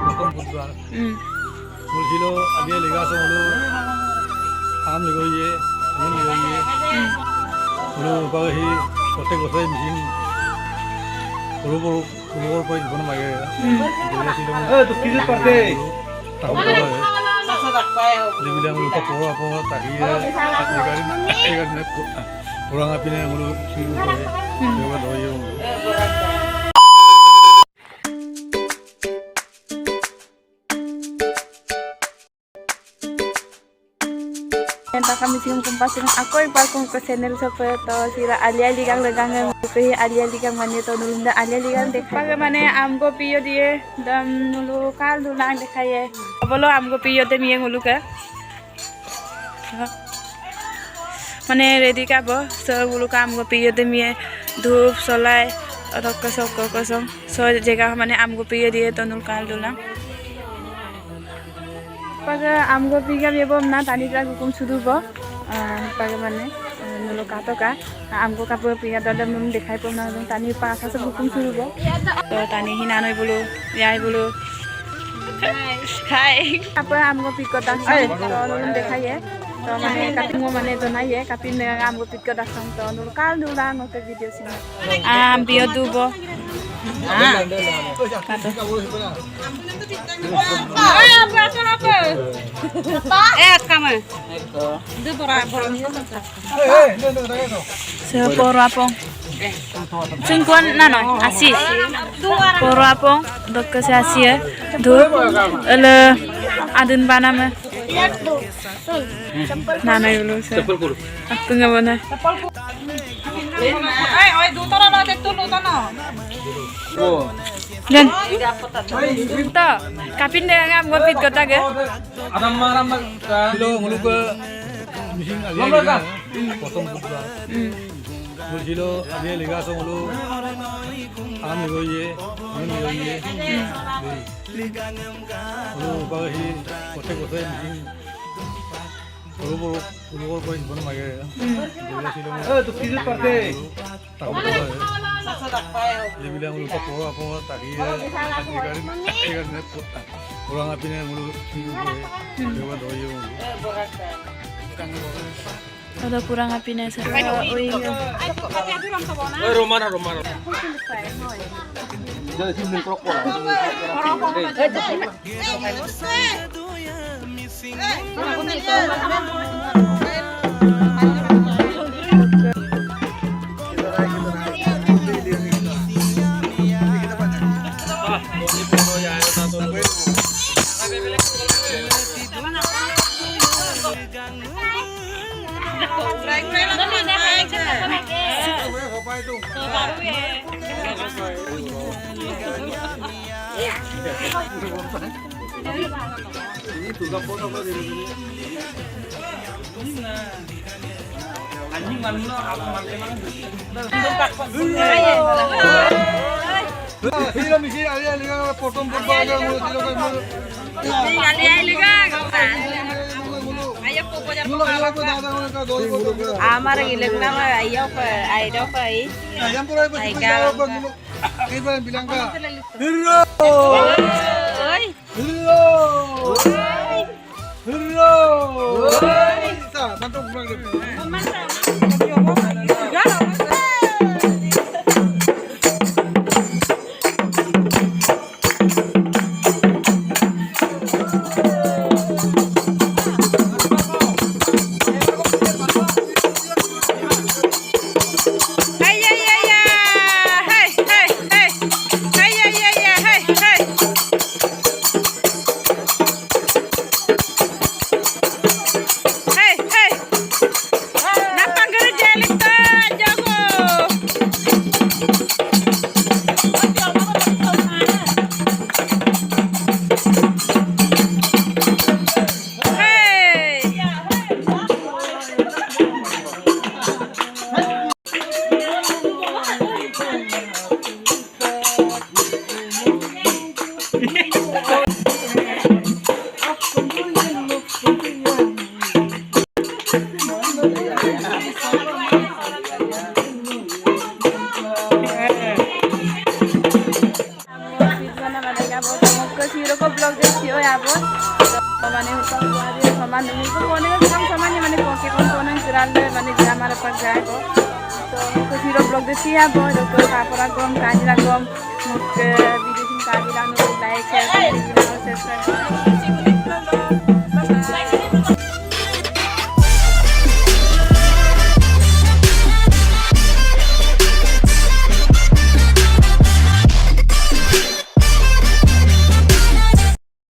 প্রথম বুধবার বলছিল আগে লেগাছে হলো আম লেগিয়ে নুন লেগিয়ে হলো সি প্রত্যেক বছরে মেচিন সৰু সৰু ফুলৰ পৰা জীৱন মাগে যিবিলাক লোক পঢ়া পঢ়া তাহিয়ে পুৰাঙা পিনে চুৰি কৰে ধৰি Kami sing kumpas ng ako ipakong ko channel sa to sira alia ligang legangan ko alia ligang mane to nulunda alia ligang dekha mane amgo piyo diye dam nulu kal dulang dekhaye bolo amgo piyo te miye ngulu ka mane ready ka bo so ngulu ka amgo piyo te miye dhup solai rokko sokko kosong so jega mane amgo piyo diye to nul kal dulang paga amgo piga bebom na tani tra hukum sudu bo paga mane nulo katoka amgo kapo piga dadam num dekhai pom na tani pa asa sab hukum sudu bo to tani hinanoi bolu yai bolu hai apa amgo piko ta to num dekhai ye to mane kapingo mane to nai ye kapin amgo piko da sang to nul kal dula ngote video sini bio du bo Poro apong singkuan nano asis poro apong dokter si asia dhup ele adun banama nana dulu aku nggak mana dan to kapin dengan amgo pit kota ge ছিল মূলত মিচিং আলিয়া প্রথম বুধবার বলছিল আগে লেগাছে হলো আম লেগিয়ে নুন লেগিয়ে হলো সি প্রত্যেক বছরে মেচিন সৰু সৰু ফুলৰ পৰা জীৱন মাগে যিবিলাক লোক পঢ়া পঢ়া তাহিয়ে পুৰাঙা পিনে চুৰি কৰে ধৰি ada kurang api nasa Romana Amar gilek nama ayo pe ayo pe ai bilang ka hero mantap zero ko blog deh sih oh ya bos mana hutang buat saman itu konek kan samannya mana koke konek jualan deh mana dia marah pergi kok तो zero blog deh sih ya bos तो kapur agom kaji agom muk video sing kaji lang no like share subscribe